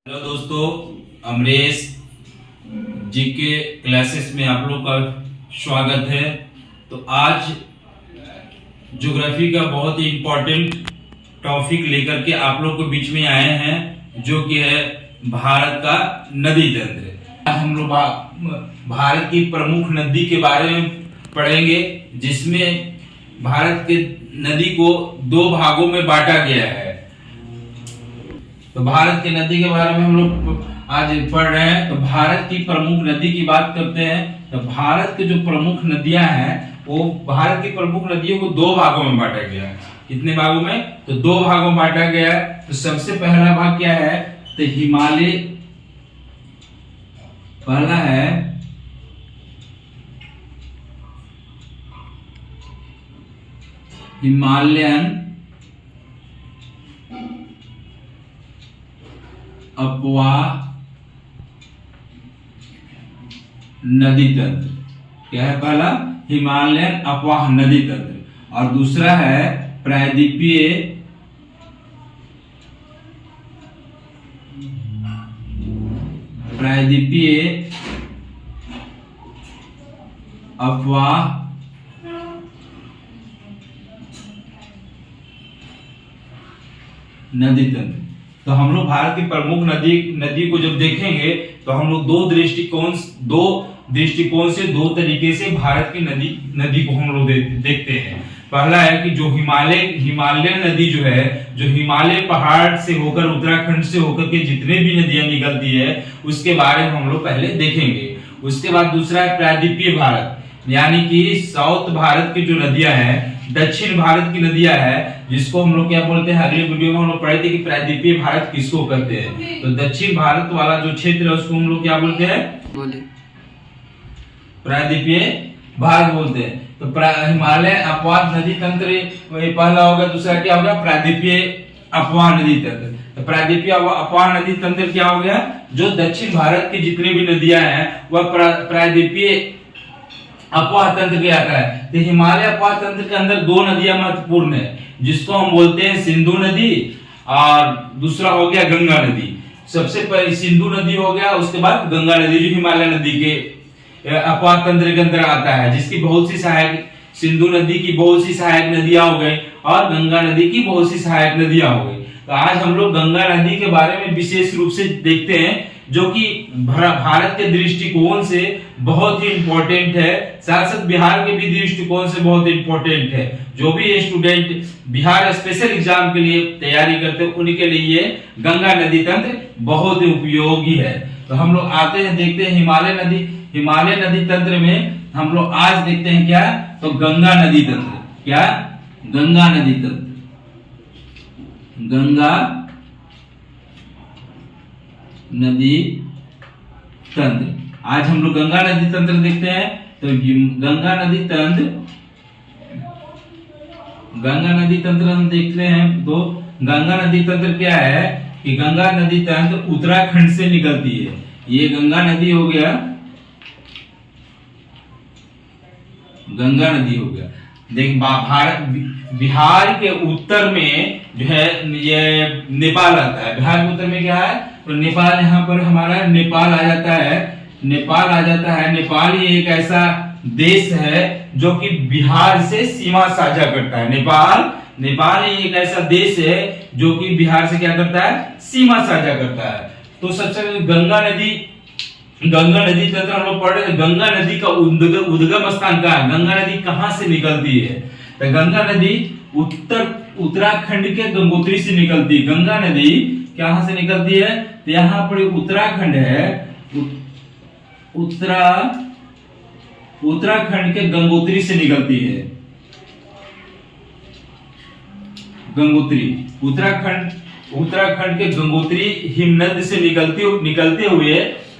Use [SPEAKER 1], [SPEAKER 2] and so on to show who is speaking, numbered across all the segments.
[SPEAKER 1] Hello दोस्तों, अमरेश जी के classes में आप लोग का स्वागत है। तो आज ज्योग्राफी का बहुत ही इम्पोर्टेंट टॉपिक लेकर के आप लोग के बीच में आए हैं, जो कि है भारत का नदी तंत्र। हम लोग भारत की प्रमुख नदी के बारे में पढ़ेंगे, जिसमें भारत के नदी को दो भागों में बांटा गया है। तो भारत की नदी के बारे में हम लोग आज पढ़ रहे हैं। तो भारत की प्रमुख नदी की बात करते हैं। तो भारत के जो प्रमुख नदियां हैं, वो भारत की प्रमुख नदियों को दो भागों में बांटा गया है। कितने भागों में? तो दो भागों में बांटा गया है। तो सबसे पहला भाग क्या है? तो हिमालय पहला है हिमालयन अफवाह नदी तंत्र। क्या है? पहला हिमालयन अफवाह नदी तंत्र, और दूसरा है प्रायद्वीपीय अफवाह नदी तंत्र। तो हम लोग भारत की प्रमुख नदी को जब देखेंगे, तो हम लोग दो दृष्टिकोण से दो तरीके से भारत की नदी को हम लोग देखते हैं। पहला है कि जो हिमालयन नदी जो है, जो हिमालय पहाड़ से होकर उत्तराखंड से होकर के जितने भी नदियां निकलती है, उसके बारे में हम लोग पहले देखेंगे। उसके बाद दूसरा है प्रायद्वीपीय भारत, यानी कि साउथ भारत की जो नदियां हैं, दक्षिण भारत की नदियां हैं, जिसको हम लोग क्या बोलते हैं, अगले वीडियो में हम लोग पढ़े थे कि प्रायद्वीपीय भारत किसको कहते हैं। तो दक्षिण भारत वाला जो क्षेत्र है, उसको हम लोग क्या बोलते हैं? प्रायद्वीपीय भारत बोलते हैं। तो हिमालय अपवाद नदी तंत्र पहला होगा, दूसरा क्या होगा? प्रायद्वीपीय अपवाद नदी तंत्र। तो प्रायद्वीपीय अपवाद नदी तंत्र क्या हो गया? जो दक्षिण भारत की जितनी भी नदियां हैं, वह प्रायद्वीपीय अपवाह तंत्र के आता है। तो हिमालय अपवाह तंत्र के अंदर दो नदियां महत्वपूर्ण है, जिसको हम बोलते हैं सिंधु नदी, और दूसरा हो गया गंगा नदी। सबसे पहले सिंधु नदी हो गया, उसके बाद गंगा नदी, जो हिमालय नदी के अपवाह तंत्र के अंदर आता है, जिसकी बहुत सी सहायक, सिंधु नदी की बहुत सी सहायक नदियां हो गई, और गंगा नदी की बहुत सी सहायक नदियां हो गई। तो आज हम लोग गंगा नदी के बारे में विशेष रूप से देखते हैं, जो कि भारत के दृष्टिकोण से बहुत ही इंपॉर्टेंट है, साथ साथ बिहार के भी दृष्टिकोण से बहुत इंपॉर्टेंट है। जो भी स्टूडेंट बिहार स्पेशल एग्जाम के लिए तैयारी करते हैं, उनके लिए गंगा नदी तंत्र बहुत ही उपयोगी है। तो हम लोग आते हैं, देखते हैं हिमालय नदी तंत्र में हम लोग आज देखते हैं क्या? तो गंगा नदी तंत्र। क्या? गंगा नदी तंत्र। गंगा नदी तंत्र। आज हम लोग गंगा नदी तंत्र देखते हैं। तो गंगा नदी तंत्र हम देखते हैं। तो गंगा नदी तंत्र क्या है कि गंगा नदी तंत्र उत्तराखंड से निकलती है। ये गंगा नदी हो गया, गंगा नदी हो गया। देख, बिहार के उत्तर में जो है ये नेपाल आता है। बिहार के उत्तर में क्या है? तो नेपाल, यहाँ पर हमारा नेपाल आ जाता है। नेपाल ये एक ऐसा देश है जो कि बिहार से सीमा साझा करता है। नेपाल ये एक ऐसा देश है जो कि बिहार से क्या करता है? सीमा साझा करता है। तो सबसे पहले गंगा नदी तंत्र हम लोग पढ़ रहे थे। गंगा नदी का उद्गम स्थान कहाँ है? गंगा नदी कहाँ से निकलती है? तो गंगा नदी उत्तराखंड के गंगोत्री से निकलती है। गंगा नदी कहाँ से निकलती है? तो यहाँ पर उत्तराखंड है, उत्तराखंड के गंगोत्री से निकलती है। गंगोत्री उत्तराखंड के गंगोत्री हिमनद से निकलते हुए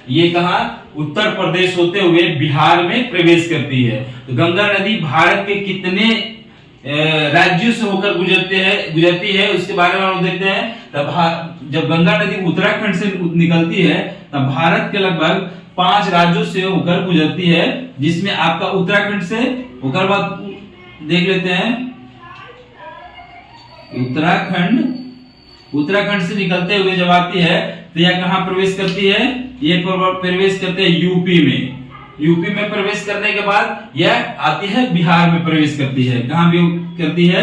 [SPEAKER 1] ये कहा? उत्तर प्रदेश होते हुए बिहार में प्रवेश करती है। तो गंगा नदी भारत के कितने राज्यों से होकर गुजरती है, उसके बारे में हम देखते हैं। तब जब गंगा नदी उत्तराखंड से निकलती है, तब भारत के लगभग 5 राज्यों से होकर गुजरती है, जिसमें आपका उत्तराखंड से होकर बाद देख लेते हैं। उत्तराखंड से निकलते हुए जब आती है तो यह कहाँ प्रवेश करती है? ये प्रवेश करते हैं यूपी में। यूपी में प्रवेश करने के बाद यह आती है बिहार में प्रवेश करती है। कहाँ भी करती है?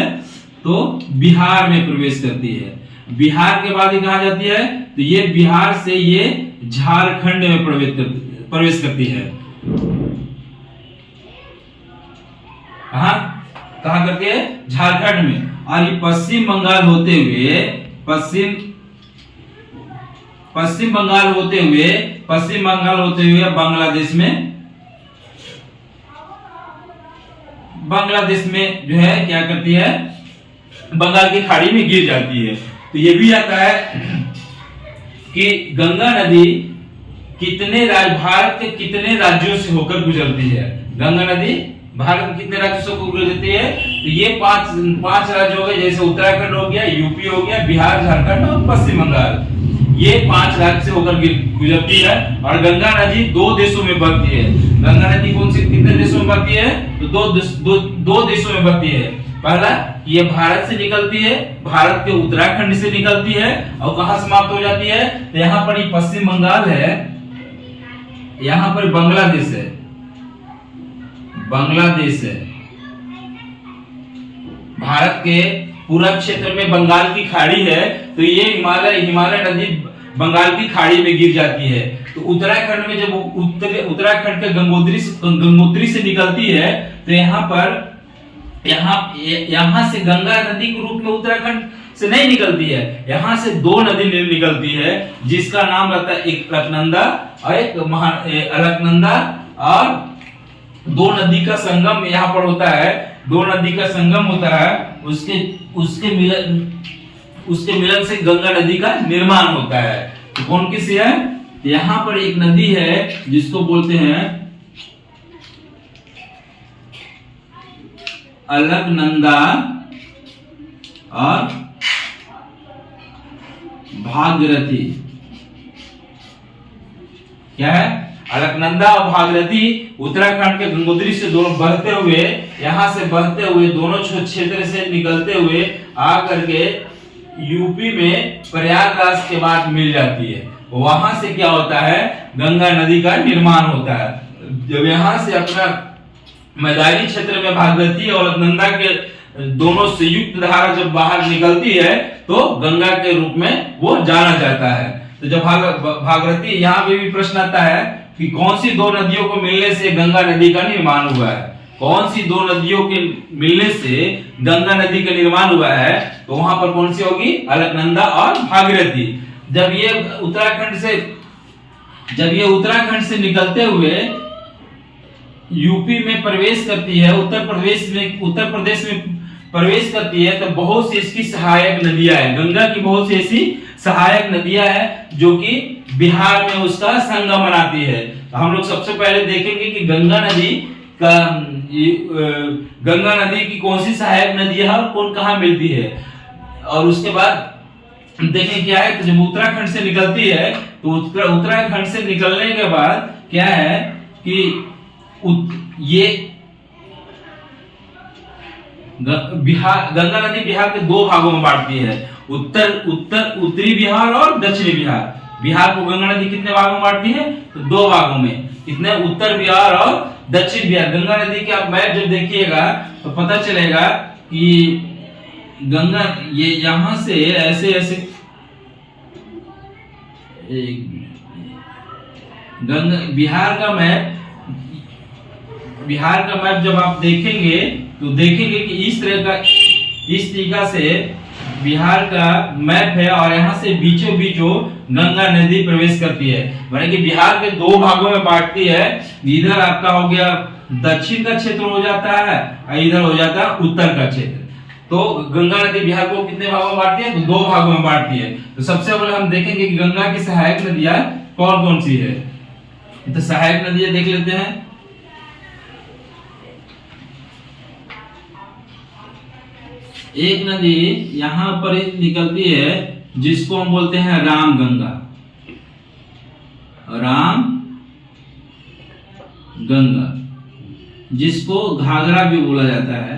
[SPEAKER 1] तो बिहार में प्रवेश करती है। बिहार के बाद ये कहाँ जाती है? तो ये बिहार से ये झारखंड में प्रवेश करती है। कहाँ करती है? झारखंड में। और ये पश्चिम बंगाल होते हुए पश्चिम बंगाल होते हुए बांग्लादेश में जो है क्या करती है? बंगाल की खाड़ी में गिर जाती है। तो ये भी आता है कि गंगा नदी भारत के कितने राज्यों से होकर गुजरती है? गंगा नदी भारत में कितने राज्यों से होकर गुजरती है? तो ये पांच राज्य हो गए, जैसे उत्तराखंड हो गया, यूपी हो गया, बिहार, झारखंड और पश्चिम बंगाल। ये 5 राज्य से होकर गुजरती है। और गंगा नदी 2 देशों में बहती है। गंगा नदी कितने देशों में बहती है? तो दो देशों में बहती है। पहला, ये भारत से निकलती है, भारत के उत्तराखंड से निकलती है और कहां समाप्त हो जाती है? तो यहाँ पर ये पश्चिम बंगाल है, यहाँ पर बांग्लादेश है, भारत के पूरब क्षेत्र में बंगाल की खाड़ी है। तो ये हिमालय नदी बंगाल की खाड़ी में गिर जाती है। तो उत्तराखंड में जब उत्तराखंड के गंगोत्री से निकलती है तो यहाँ से गंगा नदी के रूप में उत्तराखंड से नहीं निकलती है। यहाँ से 2 नदी निकलती है, जिसका नाम रहता है एक अलकनंदा और एक अलकनंदा। और 2 नदी का संगम यहाँ पर होता है, 2 नदी का संगम होता है। उसके मिलन से गंगा नदी का निर्माण होता है। तो कौन किसी है? यहाँ पर एक नदी है जिसको बोलते हैं अलकनंदा और भागीरथी। क्या है? अलकनंदा और भागीरथी उत्तराखंड के गंगोत्री से दोनों बहते हुए, यहाँ से बहते हुए दोनों क्षेत्र से निकलते हुए आकर के यूपी में प्रयागराज के बाद मिल जाती है। वहां से क्या होता है? गंगा नदी का निर्माण होता है। जब यहाँ से अपना मैदानी क्षेत्र में भागीरथी और अलकनंदा के दोनों संयुक्त धारा जब बाहर निकलती है तो गंगा के रूप में वो जाना जाता है। तो जब भागीरथी, यहाँ पे भी प्रश्न आता है कि कौन सी 2 नदियों को मिलने से गंगा नदी का निर्माण हुआ है? कौन सी 2 नदियों के मिलने से गंगा नदी का निर्माण हुआ है? तो वहां पर कौन सी होगी? अलकनंदा और भागीरथी। जब ये उत्तराखंड से निकलते हुए यूपी में प्रवेश करती है, उत्तर प्रदेश में प्रवेश करती है, तो बहुत सी इसकी सहायक नदियां हैं। गंगा की बहुत सी ऐसी सहायक नदियां हैं जो कि बिहार में उसका संगम बनाती है। तो हम लोग सबसे पहले देखेंगे कि गंगा नदी की कौन सी सहायक नदी है और कौन कहाँ मिलती है। और उसके बाद देखें क्या है। तो जब उत्तराखंड से निकलती है तो उत्तराखंड से निकलने के बाद क्या है कि ये गंगा नदी बिहार के 2 भागों में बांटती है, उत्तरी बिहार और दक्षिणी बिहार। बिहार को गंगा नदी कितने भागों में बांटती है? तो 2 भागों में। कितने? उत्तर बिहार और दक्षिण बिहार। गंगा नदी के आप मैप जब देखिएगा तो पता चलेगा कि गंगा ये यहां से ऐसे गंगा बिहार का मैप जब आप देखेंगे तो देखेंगे कि इस तरीका से बिहार का मैप है और यहाँ से बीचों बीचों गंगा नदी प्रवेश करती है। माने कि बिहार के 2 भागों में बांटती है। इधर आपका हो गया दक्षिण का क्षेत्र हो जाता है और इधर हो जाता है उत्तर का क्षेत्र। तो गंगा नदी बिहार को कितने भागों में बांटती है? तो 2 भागों में बांटती है। तो सबसे पहले हम देखेंगे कि गंगा की सहायक नदियां कौन कौन सी है। तो सहायक नदियां देख लेते हैं। एक नदी यहां पर निकलती है जिसको हम बोलते हैं रामगंगा। जिसको घाघरा भी बोला जाता है।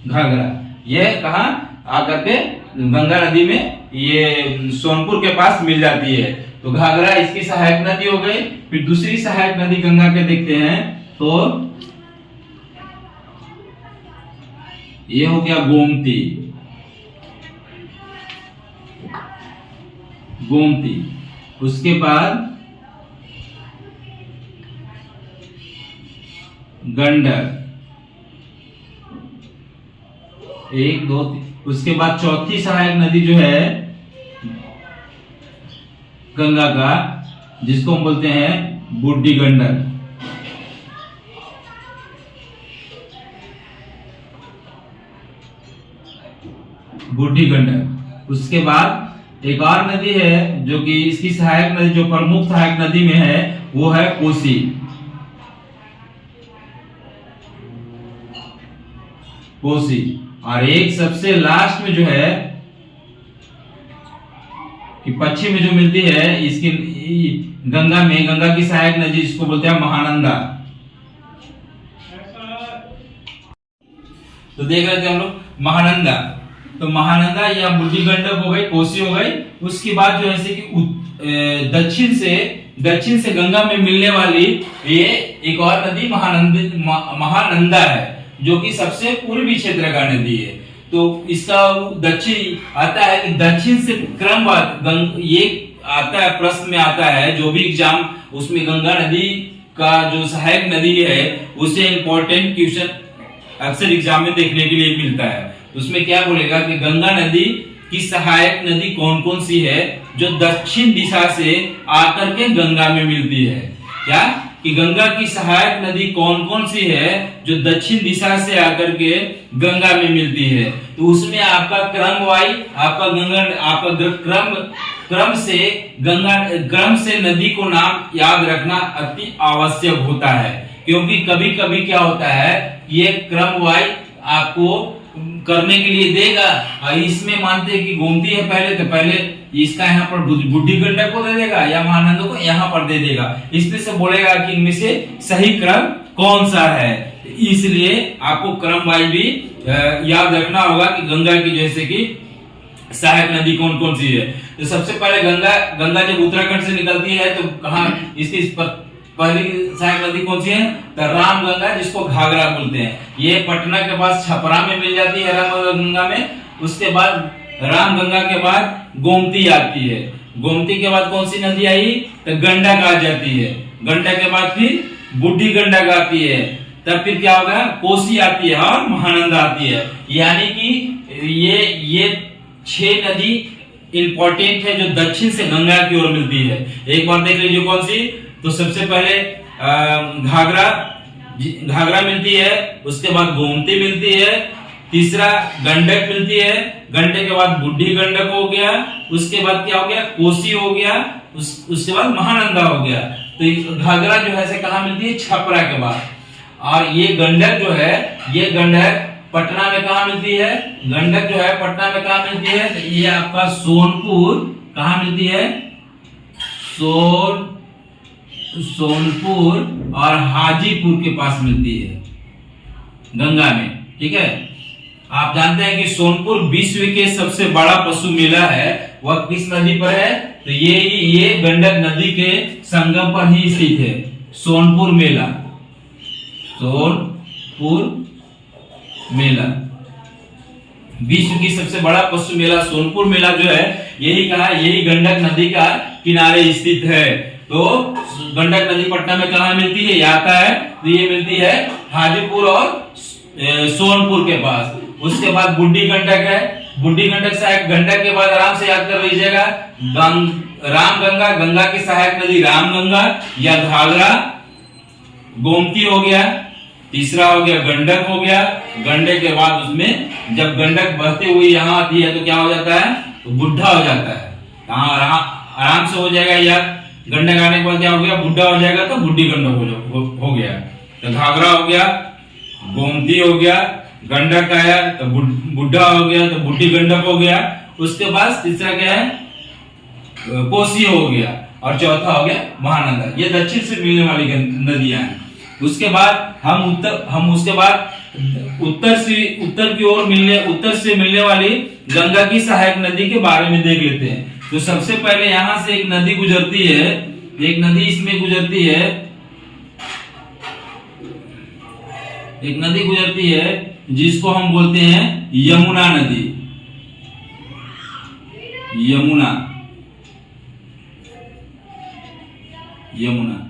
[SPEAKER 1] घाघरा, यह कहां आकर के गंगा नदी में ये सोनपुर के पास मिल जाती है। तो घाघरा इसकी सहायक नदी हो गई। फिर दूसरी सहायक नदी गंगा के देखते हैं, तो ये हो गया गोमती। गोमती, उसके बाद गंडक, 1 2 3। उसके बाद चौथी सहायक नदी जो है गंगा का, जिसको हम बोलते हैं बूढ़ी गंडक। बूढ़ी गंडक। उसके बाद एक और नदी है जो कि इसकी सहायक नदी, जो प्रमुख सहायक नदी में है, वो है कोसी। कोसी। और एक सबसे लास्ट में जो है कि पश्चिम में जो मिलती है इसकी गंगा में, गंगा की सहायक नदी जिसको बोलते हैं महानंदा। तो देख रहे थे हम लोग महानंदा। तो महानंदा या बूढ़ी गंडक हो गई, कोसी हो गई। उसके बाद जो है कि दक्षिण से गंगा में मिलने वाली ये एक और नदी महानंदा है, जो कि सबसे पूर्वी क्षेत्र का नदी है। तो इसका दक्षिण आता है कि दक्षिण से क्रमवार ये आता है, प्रश्न में आता है जो भी एग्जाम, उसमें गंगा नदी का जो सहायक नदी है उसे इंपॉर्टेंट क्वेश्चन अक्सर एग्जाम में देखने के लिए मिलता है। उसमें क्या बोलेगा कि गंगा नदी की सहायक नदी कौन कौन सी है जो दक्षिण दिशा से आकर के गंगा में मिलती है। क्या कि गंगा की सहायक नदी कौन कौन सी है जो दक्षिण दिशा से आकर के गंगा में मिलती है। तो उसमें आपका क्रम से नदी को नाम याद रखना अति आवश्यक होता है, क्योंकि कभी कभी क्या होता है ये क्रम वाइज आपको करने के लिए देगा। इसमें मानते हैं कि गोमती है पहले, तो पहले इसका यहाँ पर बूढ़ी गंडक को दे देगा या महानंदा को यहाँ पर दे देगा। इसमें से बोलेगा कि इनमें से सही क्रम कौन सा है। इसलिए आपको क्रम वाइज भी याद रखना होगा कि गंगा की जैसे कि सहायक नदी कौन कौन सी है। तो सबसे पहले गंगा जब उत्तराखंड से निकलती है तो कहाँ इसकी पहली सहायक नदी कौन सी है, तो रामगंगा, जिसको घाघरा बोलते हैं। ये पटना के पास छपरा में मिल जाती है रामगंगा में। उसके बाद रामगंगा के बाद गोमती आती है। गोमती के बाद कौन सी नदी आई, तो गंडक आ जाती है। गंडक के बाद फिर बूढ़ी गंडक आती है। तब फिर क्या होगा, कोसी आती है और महानंदा आती है। यानी कि ये 6 नदी इंपॉर्टेंट है जो दक्षिण से गंगा की ओर मिलती है। एक बार देख लीजिए कौन सी। तो सबसे पहले घाघरा मिलती है, उसके बाद गोमती मिलती है, तीसरा गंडक मिलती है, गंडक के बाद बूढ़ी गंडक हो गया, उसके बाद क्या हो गया, कोसी हो गया, उसके बाद महानंदा हो गया। तो घाघरा जो है कहाँ मिलती है, छपरा के बाद। और ये गंडक जो है, ये गंडक पटना में कहाँ मिलती है, गंडक जो है पटना में कहाँ मिलती है, तो ये आपका सोनपुर कहाँ मिलती है, सोनपुर और हाजीपुर के पास मिलती है गंगा में। ठीक है, आप जानते हैं कि सोनपुर विश्व के सबसे बड़ा पशु मेला है, वह किस नदी पर है, तो ये गंडक नदी के संगम पर ही स्थित है। सोनपुर मेला, सोनपुर मेला विश्व की सबसे बड़ा पशु मेला सोनपुर मेला जो है, यही गंडक नदी का किनारे स्थित है। तो गंडक नदी पटना में कहाँ मिलती है, आता है, तो ये मिलती है हाजीपुर और सोनपुर के पास। उसके बाद बूढ़ी गंडक है। बूढ़ी गंडक सहायक, गंडक के बाद आराम से याद कर लीजिएगा रामगंगा, गंगा की सहायक नदी रामगंगा या घाघरा, गोमती हो गया, तीसरा हो गया गंडक हो गया। गंडक के बाद उसमें जब गंडक बहती हुई यहाँ आती है तो क्या हो जाता है, तो बुढ़ा हो जाता है। आराम से हो जाएगा यार, गंडक आने के बाद क्या हो गया, बुढ़ा हो जाएगा, तो बूढ़ी गंडक हो गया। तो घाघरा हो गया, गोमती हो गया, गंडक आया तो बुढ़ा हो गया, तो बूढ़ी गंडक हो गया। उसके बाद तीसरा क्या है, कोसी हो गया, और चौथा हो गया महानंदा। ये दक्षिण से मिलने वाली नदियां हैं। उसके बाद हम उत्तर से मिलने वाली गंगा की सहायक नदी के बारे में देख लेते हैं। तो सबसे पहले यहां से एक नदी गुजरती है, एक नदी इसमें गुजरती है, एक नदी गुजरती है जिसको हम बोलते हैं यमुना नदी। यमुना यमुना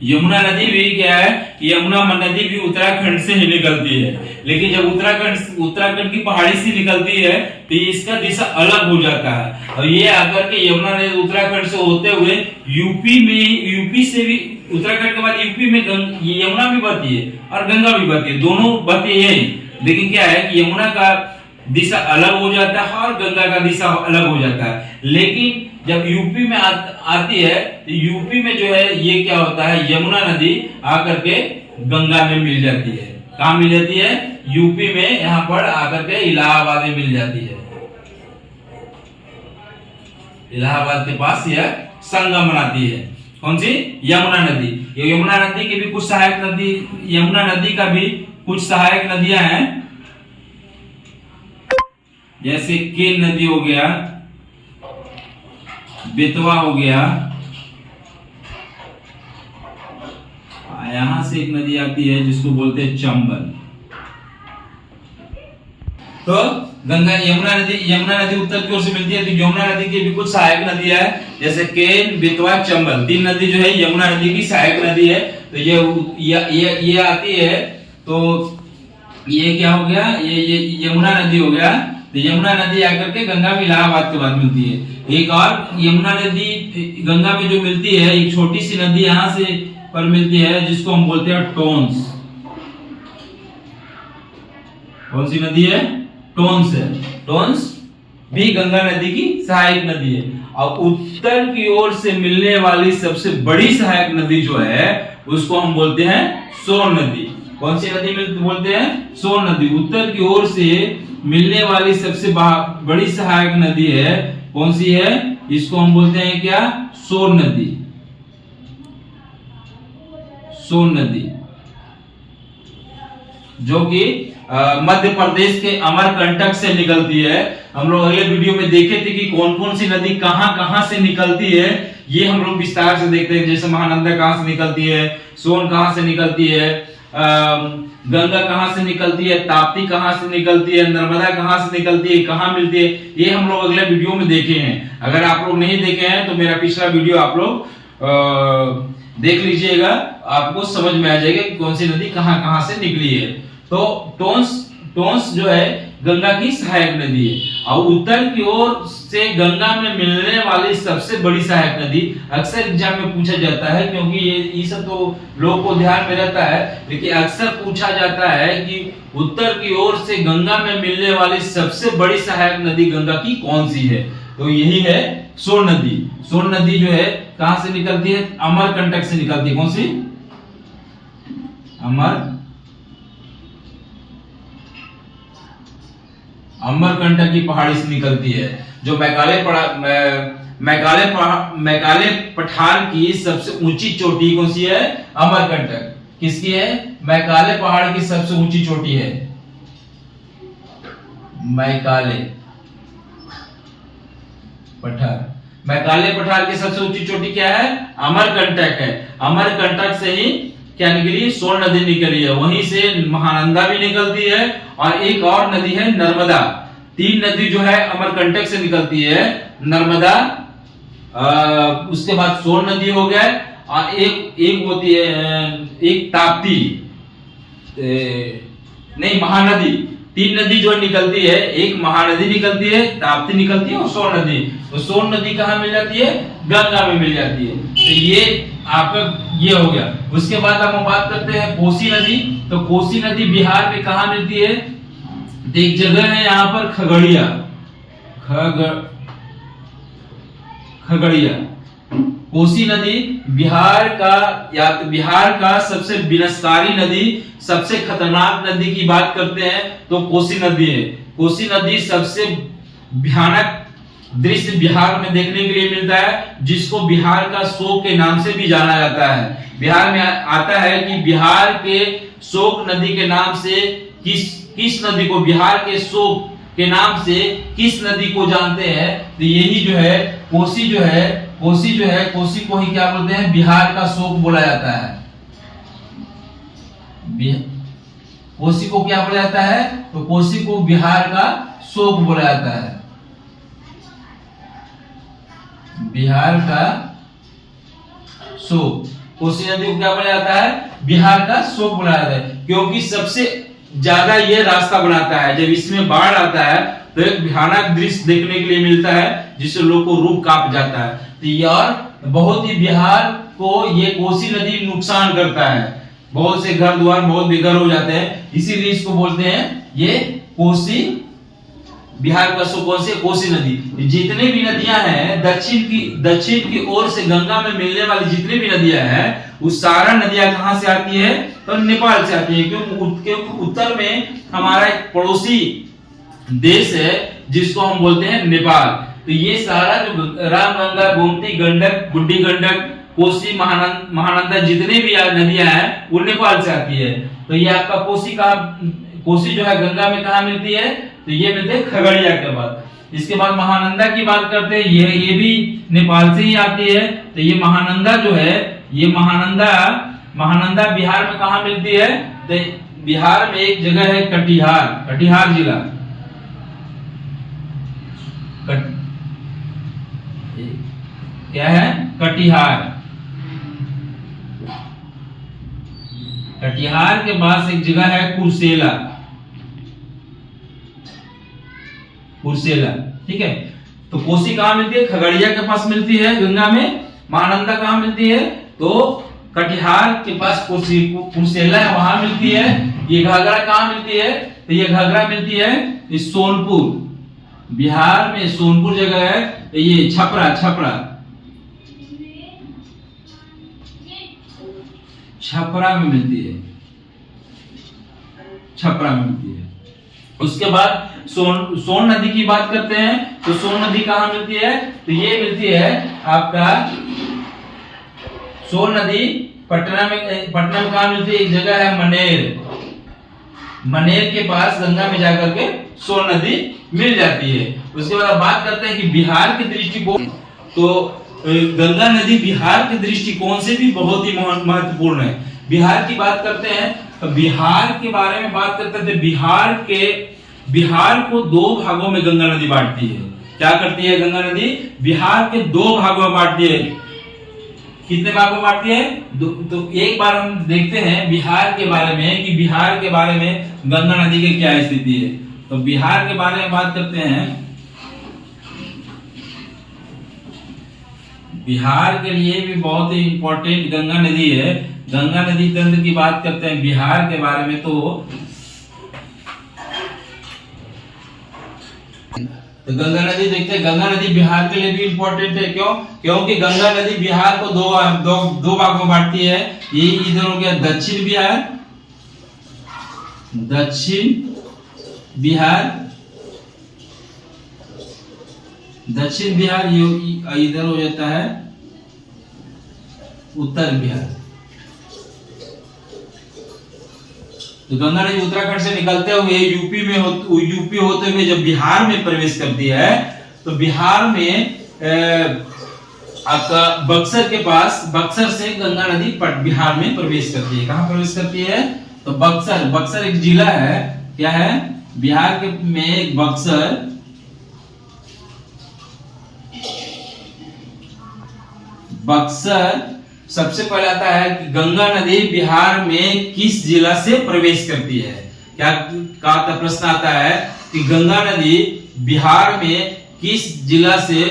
[SPEAKER 1] यमुना नदी भी क्या है, यमुना नदी भी उत्तराखंड से ही निकलती है, लेकिन जब उत्तराखंड की पहाड़ी से निकलती है तो इसका दिशा अलग हो जाता है, और ये आकर के यमुना नदी उत्तराखंड से होते हुए यूपी से भी, उत्तराखंड के बाद यूपी में यमुना भी बहती है और गंगा भी बहती है, दोनों बहती है। लेकिन क्या है कि यमुना का दिशा अलग हो जाता है और गंगा का दिशा अलग हो जाता है। लेकिन जब यूपी में आती है तो यूपी में जो है ये क्या होता है, यमुना नदी आकर के गंगा में मिल जाती है। कहाँ मिल जाती है? यूपी में, यहाँ पर आकर के इलाहाबाद में मिल जाती है। इलाहाबाद के पास यह संगम बनाती है। कौन सी? यमुना नदी। ये यमुना नदी की भी कुछ सहायक नदी, यमुना नदी का भी कुछ सहायक नदियां हैं, जैसे केन नदी हो गया, बेतवा हो गया, यहां से एक नदी आती है जिसको बोलते हैं चंबल। तो यमुना नदी उत्तर की ओर से मिलती है, तो यमुना नदी की भी कुछ सहायक नदियां है, जैसे केन, बेतवा, चंबल, तीन नदी जो है यमुना नदी की सहायक नदी है। तो ये आती है, तो ये क्या हो गया, ये यमुना नदी हो गया। तो यमुना नदी आकर के गंगा में इलाहाबाद के बाद मिलती है। एक और यमुना नदी गंगा में जो मिलती है, एक छोटी सी नदी यहां से पर मिलती है जिसको हम बोलते हैं टोंस। कौन सी नदी है? टोंस है। टोंस भी गंगा नदी की सहायक नदी है। और उत्तर की ओर से मिलने वाली सबसे बड़ी सहायक नदी जो है उसको हम बोलते हैं सोन नदी। कौन सी नदी बोलते हैं? सोन नदी। उत्तर की ओर से मिलने वाली सबसे बड़ी सहायक नदी है, कौन सी है? इसको हम बोलते हैं क्या? सोन नदी। सोन नदी जो कि मध्य प्रदेश के अमरकंटक से निकलती है। हम लोग अगले वीडियो में देखे थे कि कौन कौन सी नदी कहां से निकलती है, ये हम लोग विस्तार से देखते हैं। जैसे महानंदा कहां से निकलती है, सोन कहां से निकलती है, गंगा कहां से निकलती है, ताप्ती कहां से निकलती है, नर्मदा कहां से निकलती है, कहां मिलती है, ये हम लोग अगले वीडियो में देखे हैं। अगर आप लोग नहीं देखे हैं तो मेरा पिछला वीडियो आप लोग देख लीजिएगा, आपको समझ में आ जाएगा कि कौन सी नदी कहां से निकली है। तो टोंस जो है गंगा की सहायक नदी है, और उत्तर की ओर से गंगा में मिलने वाली सबसे बड़ी सहायक नदी अक्सर एग्जाम में पूछा जाता है, क्योंकि ये सब तो लोगों को ध्यान में रहता है, लेकिन अक्सर पूछा जाता है कि उत्तर की ओर से गंगा में मिलने वाली सबसे बड़ी सहायक नदी गंगा की कौन सी है? तो यही है सोन नदी। सोन नदी जो है कहां से निकलती है? अमरकंटक से निकलती है। कौन सी? अमरकंटक की पहाड़ी से निकलती है, जो मैकाले पठार की सबसे ऊंची चोटी कौन सी है? अमरकंटक। किसकी है? मैकाले पहाड़ की सबसे ऊंची चोटी है मैकाले पठार की सबसे ऊंची चोटी क्या है? अमरकंटक है। अमरकंटक से ही क्या निकली? सोन नदी निकली है। वहीं से महानंदा भी निकलती है, और एक और नदी है नर्मदा। तीन नदी जो है अमरकंटक से निकलती है। नर्मदा, उसके बाद सोन नदी हो गया, और एक होती है, एक ताप्ती, नहीं महानदी। तीन नदी जो निकलती है, एक महानदी निकलती है, ताप्ती निकलती है, और सोन नदी। तो सोन नदी कहाँ मिल जाती है? गंगा में मिल जाती है। तो ये आपका ये हो गया। उसके बाद हम बात करते हैं कोसी नदी। तो कोसी नदी बिहार में कहाँ मिलती है? तो एक जगह है यहाँ पर खगड़िया। कोसी नदी बिहार का सबसे विनाशकारी नदी, सबसे खतरनाक नदी की बात करते हैं तो कोसी नदी है। कोसी नदी सबसे भयानक दृश्य बिहार में देखने के लिए मिलता है, जिसको बिहार का शोक के नाम से भी जाना जाता है। बिहार में आता है कि बिहार के शोक नदी के नाम से किस नदी को बिहार के शोक के नाम से किस नदी को जानते हैं? तो यही जो है कोसी जो है, कोसी को ही क्या बोलते हैं? बिहार का शोक बोला जाता है। कोसी को क्या बोला जाता है? तो कोसी को बिहार का शोक बोला जाता है, बिहार का शोक। कोसी नदी को क्या बोला जाता है? बिहार का शोक बोला जाता है, क्योंकि सबसे ज्यादा ये रास्ता बनाता है। जब इसमें बाढ़ आता है तो एक भयानक दृश्य देखने के लिए मिलता है, जिससे लोग को रूह कांप जाता है। तो यार बहुत ही बिहार को ये कोसी नदी नुकसान करता है, बहुत से घर द्वार बहुत बेघर हो जाते हैं, इसीलिए इसको बोलते हैं ये कोसी, बिहार का शोक। कौन से? कोसी नदी। जितने भी नदियां हैं दक्षिण की ओर से गंगा में मिलने वाली जितनी भी नदियां हैं, वो सारा नदियां कहां से आती है? तो नेपाल से आती है, क्योंकि उत्तर में हमारा एक पड़ोसी देश है जिसको हम बोलते हैं नेपाल। तो ये सारा जो रामगंगा, गोमती, गंडक, बूढ़ी गंडक, कोसी, महानंदा जितने भी नदियां हैं वो नेपाल से आती है। तो ये आपका कोसी जो है गंगा में कहा मिलती है? तो ये मिलते हैं खगड़िया के बाद। इसके बाद महानंदा की बात करते हैं, ये भी नेपाल से ही आती है। तो ये महानंदा जो है, ये महानंदा बिहार में कहा मिलती है? तो बिहार में एक जगह है कटिहार जिला, क्या है? कटिहार के पास एक जगह है कुर्सेला, ठीक है। तो कोसी कहाँ मिलती है? खगड़िया के पास मिलती है गंगा में। महानंदा कहाँ मिलती है? तो कटिहार के पास कुर्सेला है, वहां मिलती है। ये घाघरा कहाँ मिलती है? तो ये घाघरा मिलती है सोनपुर, बिहार में सोनपुर जगह है। ये छपरा में मिलती है। उसके बाद सोन नदी की बात करते हैं। तो सोन नदी कहाँ मिलती है? तो ये मिलती है आपका सोन नदी पटना में कहाँ मिलती है? एक जगह है मनेर के पास गंगा में जाकर के सोन नदी मिल जाती है। उसके बाद बात करते हैं कि बिहार के दृष्टिकोण, तो गंगा नदी बिहार के दृष्टिकोण से भी बहुत ही महत्वपूर्ण है। बिहार की बात करते हैं तो बिहार के बारे में बात करते थे। बिहार को दो भागों में गंगा नदी बांटती है। क्या करती है गंगा नदी? बिहार के दो भागों में बांटती है। कितने भागों में बांटती है? तो एक बार हम देखते हैं बिहार के बारे में कि बिहार के बारे में गंगा नदी की क्या स्थिति है। तो बिहार के बारे में बात करते हैं। बिहार के लिए भी बहुत ही इंपॉर्टेंट गंगा नदी है। गंगा नदी तंत्र की बात करते हैं बिहार के बारे में, तो गंगा नदी देखते हैं। गंगा नदी बिहार के लिए भी इंपॉर्टेंट है। क्यों? क्योंकि गंगा नदी बिहार को दो भागों में बांटती है। ये इधर हो गया दक्षिण बिहार, ये इधर हो जाता है उत्तर बिहार। तो गंगा नदी उत्तराखंड से निकलते हुए यूपी होते हुए जब बिहार में प्रवेश करती है, तो बिहार में आपका बक्सर से गंगा नदी बिहार में प्रवेश करती है। कहाँ प्रवेश करती है? तो बक्सर एक जिला है। क्या है? बिहार के में एक बक्सर सबसे पहले आता है कि गंगा नदी बिहार में किस जिला से प्रवेश करती है। क्या का प्रश्न आता है कि गंगा नदी बिहार में किस जिला से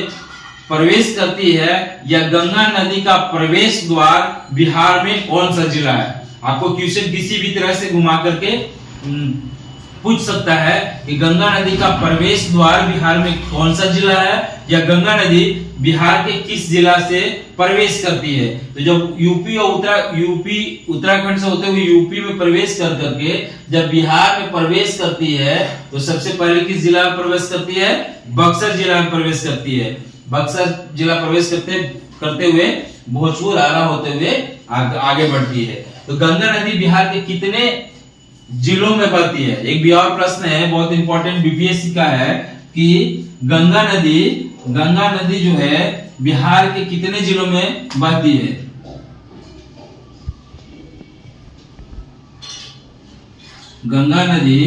[SPEAKER 1] प्रवेश करती है, या गंगा नदी का प्रवेश द्वार बिहार में कौन सा जिला है। आपको क्वेश्चन किसी भी तरह से घुमा करके पूछ सकता है कि गंगा नदी का प्रवेश द्वार बिहार में कौन सा जिला है, या गंगा नदी बिहार के किस जिला से प्रवेश करती है। तो जब यूपी उत्तराखंड से होते हुए यूपी में प्रवेश कर करके जब बिहार में प्रवेश करती है, तो सबसे पहले किस जिला में प्रवेश करती है? बक्सर जिला में प्रवेश करती है। बक्सर जिला प्रवेश करते हुए भोजपुर आरा होते हुए आगे बढ़ती है। तो गंगा नदी बिहार के कितने जिलों में बहती है। एक भी और प्रश्न है बहुत इंपॉर्टेंट बीपीएससी का है कि गंगा नदी जो है बिहार के कितने जिलों में बहती है? गंगा नदी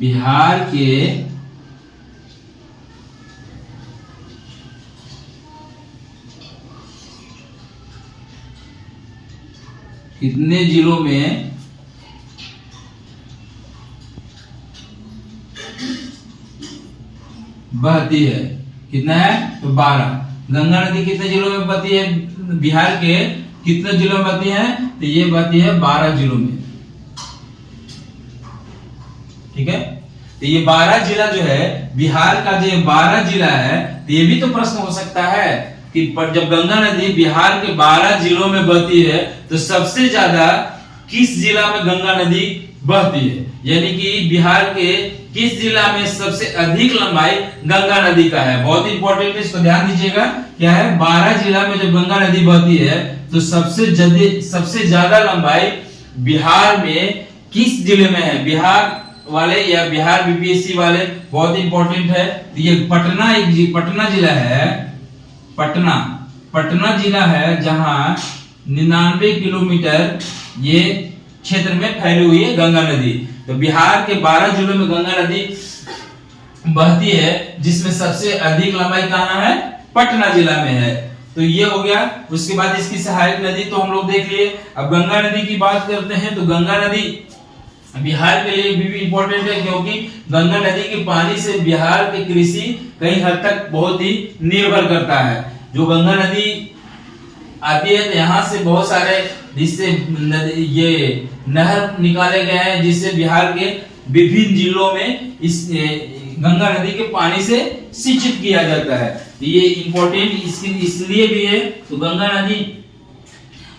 [SPEAKER 1] बिहार के कितने जिलों में बहती है? कितना है? तो 12। गंगा नदी कितने जिलों में बहती है? बिहार के कितने जिलों में बहती है? तो ये बहती है 12 जिलों में। ठीक है, तो ये 12 जिला जो है बिहार का, जो 12 जिला है, तो ये भी तो प्रश्न हो सकता है कि जब गंगा नदी बिहार के 12 जिलों में बहती है तो सबसे ज्यादा किस जिला में गंगा नदी बहती है? यानी कि बिहार के किस जिला में सबसे अधिक लंबाई गंगा नदी का है? बहुत इंपॉर्टेंट है, इसको ध्यान दीजिएगा। क्या है? 12 जिला में जब गंगा नदी बहती है तो सबसे ज्यादा लंबाई बिहार में किस जिले में है? बिहार वाले या बिहार बीपीएससी वाले बहुत इंपॉर्टेंट है। तो ये पटना जिला है। पटना जिला है जहां 99 किलोमीटर ये क्षेत्र में फैली हुई है गंगा नदी। तो बिहार के 12 जिलों में गंगा नदी बहती है, जिसमें सबसे अधिक लंबाई कहाँ है? पटना जिला में है। तो ये हो गया। उसके बाद इसकी सहायक नदी तो हम लोग देख लिए। अब गंगा नदी की बात करते हैं तो गंगा नदी बिहार के लिए भी इंपॉर्टेंट है, क्योंकि गंगा नदी के पानी से बिहार की कृषि कई हद तक बहुत ही निर्भर करता है। जो गंगा नदी आती है तो यहाँ से बहुत सारे जिससे ये नहर निकाले गए हैं, जिससे बिहार के विभिन्न जिलों में इस गंगा नदी के पानी से सिंचित किया जाता है। ये इंपॉर्टेंट इसलिए भी है। तो गंगा नदी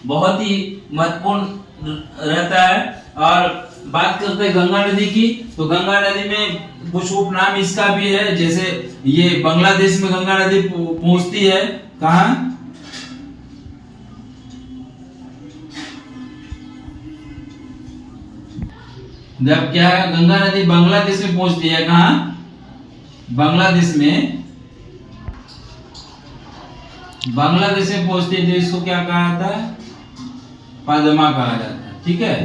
[SPEAKER 1] बहुत ही महत्वपूर्ण रहता है। और बात करते हैं गंगा नदी की, तो गंगा नदी में कुछ उपनाम इसका भी है। जैसे ये बांग्लादेश में गंगा नदी पहुंचती है। कहां? जब क्या है, गंगा नदी बांग्लादेश में पहुंचती है। कहां? बांग्लादेश में पहुंचती है तो इसको क्या कहा जाता है? पद्मा कहा जाता है। ठीक है,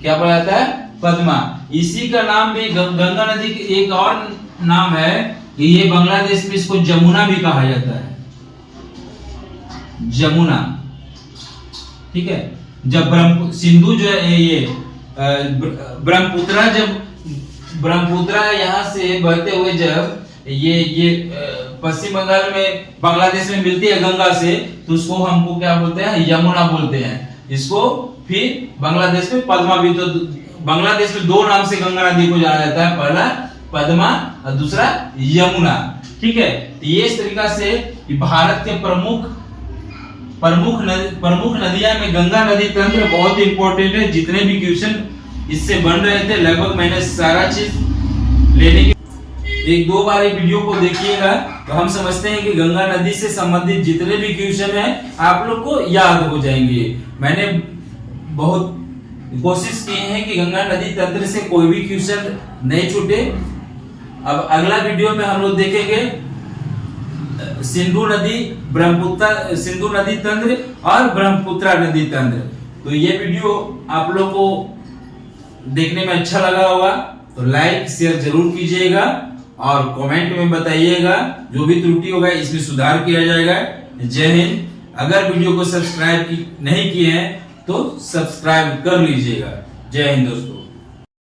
[SPEAKER 1] क्या बोला जाता है? पद्मा। इसी का नाम भी गंगा नदी की एक और नाम है कि ये बांग्लादेश में इसको जमुना भी कहा जाता है। जमुना। ठीक है, जब सिंधु जो है ये ब्रह्मपुत्रा यहाँ से बहते हुए जब ये पश्चिम बंगाल में बांग्लादेश में मिलती है गंगा से, तो उसको हमको क्या बोलते हैं? यमुना बोलते हैं। इसको फिर बांग्लादेश में पद्मा भी। तो बांग्लादेश में 2 नाम से गंगा नदी को जाना जाता है, पहला पद्मा और दूसरा यमुना। ठीक है, तो ये इस तरीका से भारत के प्रमुख नदियां में गंगा नदी तंत्र बहुत इंपॉर्टेंट है। जितने भी क्वेश्चन इससे बन रहे थे लगभग मैंने सारा चीज लेने की 1-2 बार वीडियो को देखिएगा तो हम समझते हैं कि गंगा नदी से संबंधित जितने भी क्वेश्चन हैं आप लोग को याद हो जाएंगे। मैंने बहुत कोशिश की है कि गंगा नदी तंत्र से कोई भी क्वेश्चन नहीं छूटे। अब अगला वीडियो में हम लोग देखेंगे सिंधु नदी तंत्र और ब्रह्मपुत्रा नदी तंत्र। तो ये वीडियो आप लोग को देखने में अच्छा लगा होगा तो लाइक शेयर जरूर कीजिएगा और कमेंट में बताइएगा। जो भी त्रुटि होगा इसमें सुधार किया जाएगा। जय हिंद। अगर वीडियो को सब्सक्राइब नहीं किए हैं तो सब्सक्राइब कर लीजिएगा। जय हिंद दोस्तों।